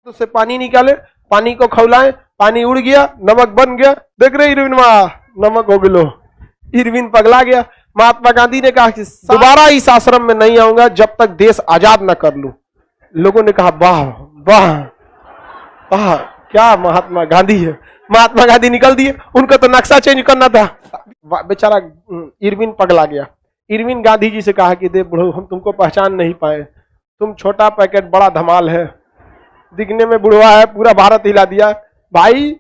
से पानी निकाले, पानी को खौलाए, पानी उड़ गया, नमक बन गया। देख रहे इरविनवा, नमक हो गलो। इरविन पगला गया। महात्मा गांधी ने कहा कि दोबारा इस आश्रम में नहीं आऊंगा जब तक देश आजाद न कर लूं। लोगों ने कहा वाह वाह वाह, क्या महात्मा गांधी है। महात्मा गांधी निकल दिए, उनको तो नक्शा चेंज करना था। बेचारा इरविन पगला गया। इरविन गांधी जी से कहा कि दे बुढ़ो, हम तुमको पहचान नहीं पाए, तुम छोटा पैकेट बड़ा धमाल है, दिखने में बुढ़वा है, पूरा भारत हिला दिया। भाई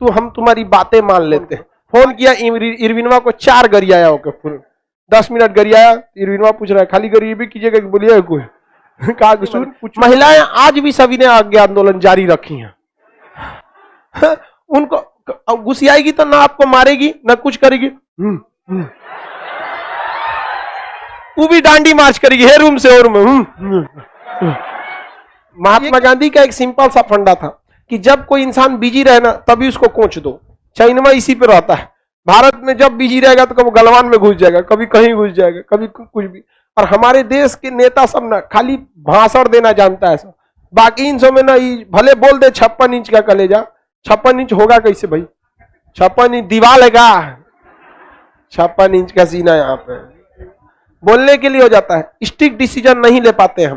तू, हम तुम्हारी बातें मान लेते। फोन किया इरविनवा को, 4 गरियाया होकर पूरे 10 मिनट गरियाया। इरविनवा पूछ रहा है खाली गरीबी कीजिएगा कि बोलिए कोई। कहा सुन, महिलाएं आज भी सभी ने आगे आंदोलन जारी रखी है। उनको गुस्सियाएगी तो ना आपको मारेगी ना कुछ करेगी, वो भी डांडी मार्च करेगी, हे रूम से और में। महात्मा गांधी का एक सिंपल सा फंडा था कि जब कोई इंसान बिजी रहे ना तभी उसको कोच दो। चाइना इसी पे रहता है। भारत में जब बिजी रहेगा तो कभी गलवान में घुस जाएगा, कभी कहीं घुस जाएगा, कभी कुछ भी। और हमारे देश के नेता सब ना खाली भाषण देना जानता है सब। बाकी इन सब में ना भले बोल दे 56 इंच का कलेजा, 56 इंच होगा कैसे भाई? 56 इंच दीवार है का? 56 इंच का सीना यहाँ पे बोलने के लिए हो जाता है। स्ट्रिक्ट डिसीजन नहीं ले पाते हैं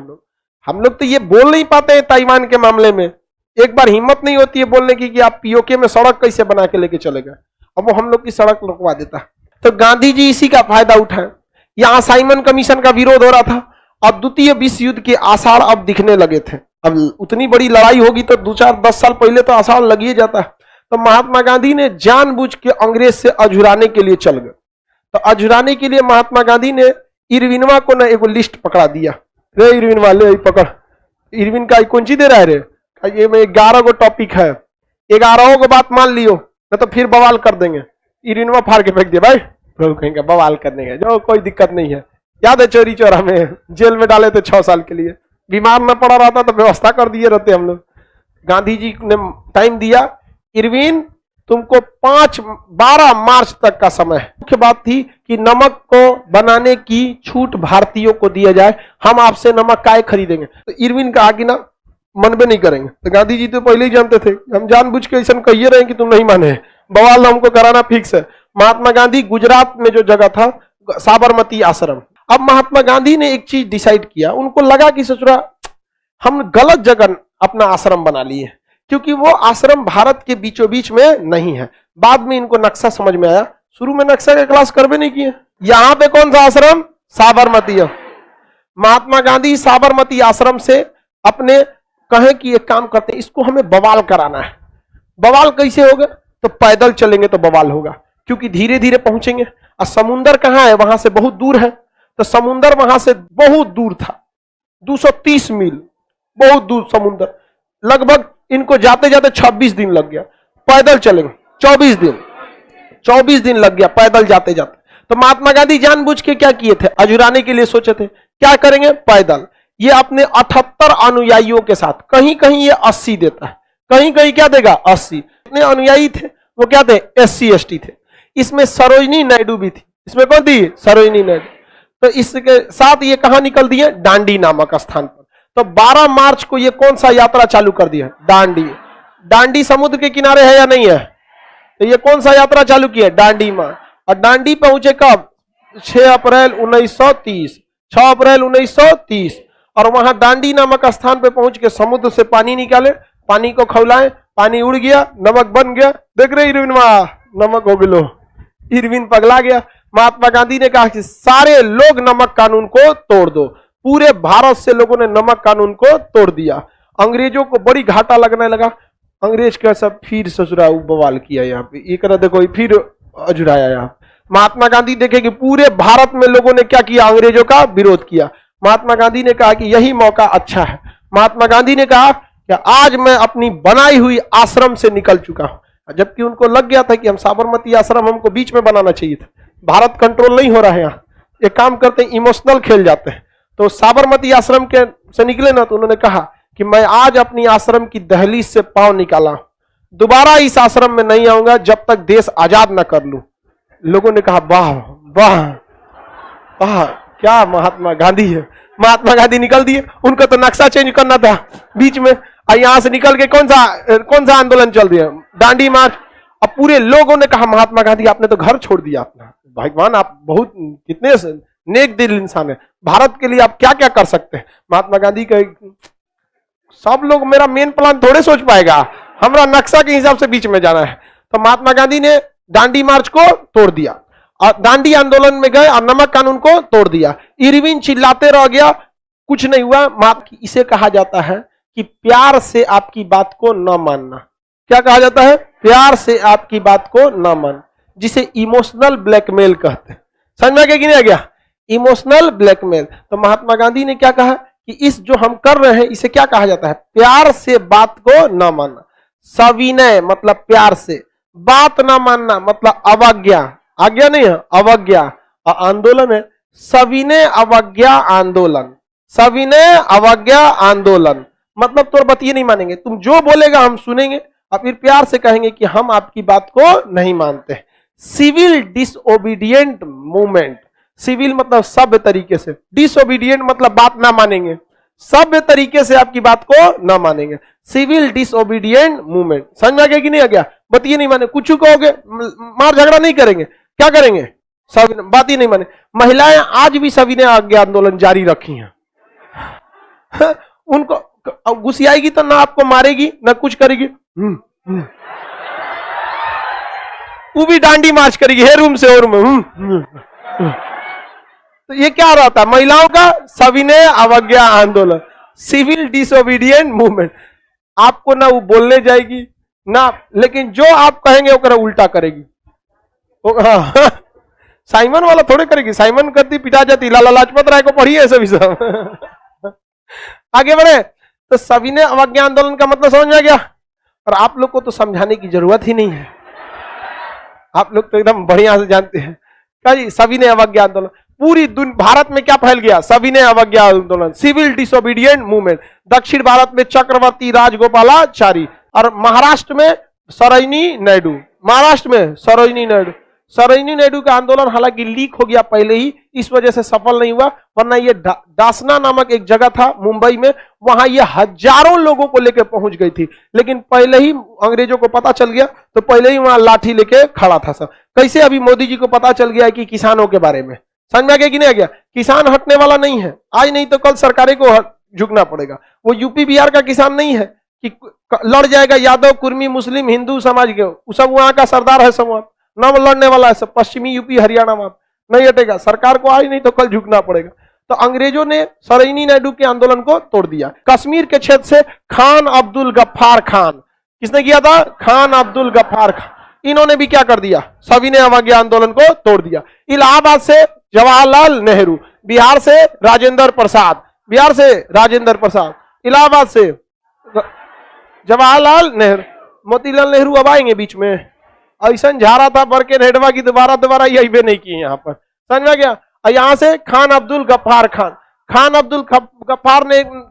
हम लोग तो ये बोल नहीं पाते हैं। ताइवान के मामले में एक बार हिम्मत नहीं होती है बोलने की कि आप पीओके में सड़क कैसे बना के लेके चलेगा। अब वो हम लोग की सड़क रुकवा देता है। तो गांधी जी इसी का फायदा उठाए। यहाँ साइमन कमीशन का विरोध हो रहा था। अब द्वितीय विश्व युद्ध के आसार अब दिखने लगे थे। अब उतनी बड़ी लड़ाई होगी तो 2-4-10 साल पहले तो आसार लग ही जाता है। तो महात्मा गांधी ने जानबूझ के अंग्रेज से अझुराने के लिए चल गए। तो अझुराने के लिए महात्मा गांधी ने इरविनवा को ना एक लिस्ट पकड़ा दिया। रे इरविनवा ले पकड़। इरविन का कौन सी दे रहा है रे? ये में 11 गो टॉपिक है, 11 को बात मान लियो न तो फिर बवाल कर देंगे। इरविनवा फाड़ के फेंक दिया। भाई प्रभु कहेंगे बवाल करने का जो कोई दिक्कत नहीं है। याद है चोरी चोरा में जेल में डाले थे 6 साल के लिए, बीमार न पड़ा रहता तो व्यवस्था कर दिए रहते हम लोग। गांधी जी ने टाइम दिया, इरविन तुमको 12 मार्च तक का समय है। मुख्य बात थी कि नमक को बनाने की छूट भारतीयों को दिया जाए, हम आपसे नमक काय खरीदेंगे। तो इरविन कहा कि ना मनबे नहीं करेंगे। तो गांधी जी तो पहले ही जानते थे, हम जानबूझ के ऐसा कहिए रहे कि तुम नहीं माने, बवाल हमको कराना फिक्स है। महात्मा गांधी गुजरात में जो जगह था साबरमती आश्रम। अब महात्मा गांधी ने एक चीज डिसाइड किया, उनको लगा कि ससुरा हम गलत जगह अपना आश्रम बना लिए, क्योंकि वो आश्रम भारत के बीचों बीच में नहीं है। बाद में इनको नक्शा समझ में आया, शुरू में नक्शा का क्लास करवे नहीं किए। यहां पे कौन सा आश्रम? साबरमती। महात्मा गांधी साबरमती आश्रम से अपने कहे कि एक काम करते हैं, इसको हमें बवाल कराना है। बवाल कैसे होगा? तो पैदल चलेंगे तो बवाल होगा, क्योंकि धीरे धीरे पहुंचेंगे। और समुंदर कहां है? वहां से बहुत दूर है। तो समुंदर वहां से बहुत दूर था, 230 मील, बहुत दूर समुंदर। लगभग इनको जाते जाते 26 दिन लग गया। पैदल चलेंगे 24 दिन लग गया पैदल जाते जाते। तो महात्मा गांधी जानबूझ के क्या किए थे? अझुराने के लिए सोचे थे। क्या करेंगे? पैदल। ये अपने 78 अनुयायियों के साथ, कहीं कहीं ये 80 देता है, कहीं कहीं क्या देगा? 80। इतने अनुयायी थे, वो क्या थे? SC ST थे। इसमें सरोजिनी नायडू भी थी। इसमें कौन थी? सरोजिनी नायडू। तो इसके साथ ये कहां निकल दिए? डांडी नामक स्थान पर। तो 12 मार्च को ये कौन सा यात्रा चालू कर दिया? डांडी। डांडी समुद्र के किनारे है या नहीं है? तो ये कौन सा यात्रा चालू किया? डांडी मार्च। और डांडी पहुंचे कब? 6 अप्रैल 1930। 6 अप्रैल 1930। और वहां डांडी नामक स्थान पे पहुंच के समुद्र से पानी निकाले, पानी को खौलाए, पानी उड़ गया, नमक बन गया। देख रहे इरविनवा, नमक हो गलो। इरविन पगला गया। महात्मा गांधी ने कहा कि सारे लोग नमक कानून को तोड़ दो। पूरे भारत से लोगों ने नमक कानून को तोड़ दिया। अंग्रेजों को बड़ी घाटा लगने लगा। अंग्रेज का सब फिर ससुरा बवाल किया यहाँ पे, एक देखो फिर अजुराया यहाँ। महात्मा गांधी देखे कि पूरे भारत में लोगों ने क्या किया? अंग्रेजों का विरोध किया। महात्मा गांधी ने कहा कि यही मौका अच्छा है। महात्मा गांधी ने कहा कि आज मैं अपनी बनाई हुई आश्रम से निकल चुका हूं। जबकि उनको लग गया था कि हम साबरमती आश्रम हमको बीच में बनाना चाहिए था, भारत कंट्रोल नहीं हो रहा है यहाँ। एक काम करते हैं, इमोशनल खेल जाते हैं। तो साबरमती आश्रम के से निकले ना, तो उन्होंने कहा कि मैं आज अपनी आश्रम की दहलीज से पांव निकाला, दोबारा इस आश्रम में नहीं आऊंगा जब तक देश आजाद न कर लूं। लोगों ने कहा वाह वाह वाह, क्या महात्मा गांधी है। महात्मा गांधी निकल दिए, उनको तो नक्शा चेंज करना था बीच में। और यहां से निकल के कौन सा आंदोलन चल दिया, दांडी मार्च। अब पूरे लोगों ने कहा महात्मा गांधी आपने तो घर छोड़ दिया अपना, भगवान आप बहुत कितने नेक दिल इंसान है, भारत के लिए आप क्या क्या कर सकते हैं। महात्मा गांधी का सब लोग मेरा मेन प्लान थोड़े सोच पाएगा, हमारा नक्शा के हिसाब से बीच में जाना है। तो महात्मा गांधी ने दांडी मार्च को तोड़ दिया और दांडी आंदोलन में गए और नमक कानून को तोड़ दिया। इरविन चिल्लाते रह गया, कुछ नहीं हुआ। इसे कहा जाता है कि प्यार से आपकी बात को न मानना। क्या कहा जाता है? प्यार से आपकी बात को न मान, जिसे इमोशनल ब्लैकमेल कहते हैं। समझ में आ गया कि नहीं आ गया? Emotional blackmail. तो महात्मा गांधी ने क्या कहा कि इस जो हम कर रहे हैं इसे क्या कहा जाता है? प्यार से बात को न मानना। सविनय मतलब प्यार से, बात ना मानना मतलब अवज्ञा, आज्ञा नहीं है, अवज्ञा। आंदोलन है सविनय अवज्ञा आंदोलन, सविनय अवज्ञा आंदोलन मतलब तोर बतिये नहीं मानेंगे, तुम जो बोलेगा हम सुनेंगे और फिर प्यार से कहेंगे कि हम आपकी बात को नहीं मानते। सिविल डिसओबीडियंट मूवमेंट, सिविल मतलब सभ्य तरीके से, डिसओबीडियंट मतलब बात ना मानेंगे, सभ्य तरीके से आपकी बात को ना मानेंगे। Civil disobedient movement. समझ में आ गया कि नहीं आ गया? बतिये नहीं माने, कुछ कहोगे मार झगड़ा नहीं करेंगे, क्या करेंगे? बात ही नहीं माने। महिलाएं आज भी सविनय आज्ञा आंदोलन जारी रखी हैं। उनको गुस्सियाएगी तो ना आपको मारेगी ना कुछ करेगी, वो भी डांडी मार्च करेगी, हे रूम से और रूम। तो ये क्या रहता है? महिलाओं का सविनय अवज्ञा आंदोलन, सिविल डिसओबीडियंट मूवमेंट। आपको ना वो बोलने जाएगी ना, लेकिन जो आप कहेंगे वो उल्टा करेगी। साइमन वाला थोड़े करेगी, साइमन करती पिटा जाती। लाला लाजपत राय को पढ़िए सभी सब। आगे बढ़े तो सविनय अवज्ञा आंदोलन का मतलब समझ में आ गया। और आप लोग को तो समझाने की जरूरत ही नहीं है, आप लोग तो एकदम बढ़िया से जानते हैं। क्या जी? सविनय अवज्ञा आंदोलन पूरी भारत में क्या फैल गया? सविनय अवज्ञा आंदोलन, सिविल डिसोबीडिएंट मूवमेंट। दक्षिण भारत में चक्रवर्ती राजगोपालाचारी और महाराष्ट्र में सरोजिनी नायडू, महाराष्ट्र में सरोजिनी नायडू। सरोजिनी नायडू का आंदोलन हालांकि लीक हो गया पहले ही, इस वजह से सफल नहीं हुआ, वरना ये दासना नामक एक जगह था मुंबई में, वहां ये हजारों लोगों को लेकर पहुंच गई थी। लेकिन पहले ही अंग्रेजों को पता चल गया तो पहले ही वहां लाठी लेके खड़ा था सब। कैसे अभी मोदी जी को पता चल गया कि किसानों के बारे में, समझ में आ गया कि नहीं आ गया? किसान हटने वाला नहीं है, आज नहीं तो कल सरकारें को झुकना पड़ेगा। वो यूपी बिहार का किसान नहीं है कि लड़ जाएगा यादव कुर्मी मुस्लिम हिंदू समाज के, सब वहां का सरदार है, सब न लड़ने वाला है, सब पश्चिमी यूपी हरियाणा में नहीं हटेगा। सरकार को आज नहीं तो कल झुकना पड़ेगा। तो अंग्रेजों ने सरोजिनी नायडू के आंदोलन को तोड़ दिया। कश्मीर के क्षेत्र से खान अब्दुल गफ्फार खान, किसने किया था? खान अब्दुल गफ्फार खान। इन्होंने भी क्या कर दिया? सविनय अवज्ञा आंदोलन को तोड़ दिया। इलाहाबाद से जवाहरलाल नेहरू, बिहार से राजेंद्र प्रसाद, बिहार से राजेंद्र प्रसाद, इलाहाबाद से जवाहरलाल नेहरू। मोतीलाल नेहरू अब आएंगे बीच में, ऐसा झारा था बर के नेडवा की दोबारा यही भी नहीं की यहाँ पर, समझ में गया? यहां से खान अब्दुल गफ्फार खान, खान अब्दुल गफ्फार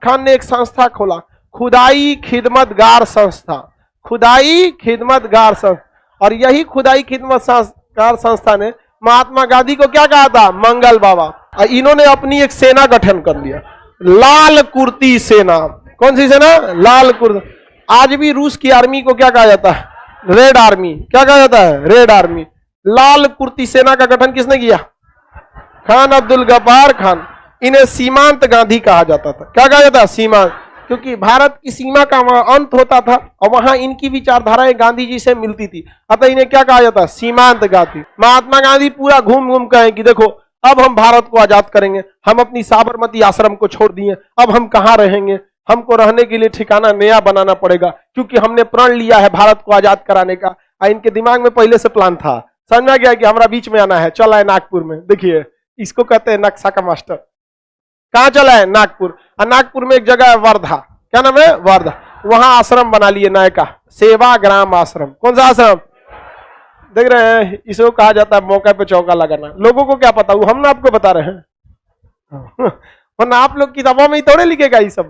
खान ने एक संस्था खोला, खुदाई खिदमतगार संस्था, खुदाई खिदमतगार संस्था। और यही खुदाई खिदमतगार संस्था ने महात्मा गांधी को क्या कहा था? मंगल बाबा। इन्होंने अपनी एक सेना गठन कर लिया, लाल कुर्ती सेना। कौन सी सेना? लाल कुर्ती। आज भी रूस की आर्मी को क्या कहा जाता है? Red army. क्या कहा जाता है? Red army. लाल कुर्ती सेना का गठन किसने किया? खान अब्दुल गफ्फार खान। इन्हें सीमांत गांधी कहा जाता था। क्या कहा जाता है? सीमांत, क्योंकि भारत की सीमा का वहां अंत होता था और वहां इनकी विचारधाराएं गांधी जी से मिलती थी, अतः इन्हें क्या कहा जाता है? सीमांत गांधी। महात्मा गांधी पूरा घूम घूम कहे कि देखो अब हम भारत को आजाद करेंगे, हम अपनी साबरमती आश्रम को छोड़ दिए, अब हम कहां रहेंगे, हमको रहने के लिए ठिकाना नया बनाना पड़ेगा, क्योंकि हमने प्रण लिया है भारत को आजाद कराने का। इनके दिमाग में पहले से प्लान था, समझ में गया कि हमारा बीच में आना है, चला है नागपुर में। देखिए इसको कहते हैं नक्शा का मास्टर। कहां चला है? नागपुर। और नागपुर में एक जगह है वर्धा, क्या नाम है? वर्धा। वहां आश्रम बना लिए नए का, सेवाग्राम आश्रम। कौन सा आश्रम? देख रहे हैं, इसको कहा जाता है मौके पे चौका लगाना। लोगों को क्या पता, वो हम ना आपको बता रहे हैं। वरना आप लोग किताबों में ही थोड़े लिखेगा ये सब।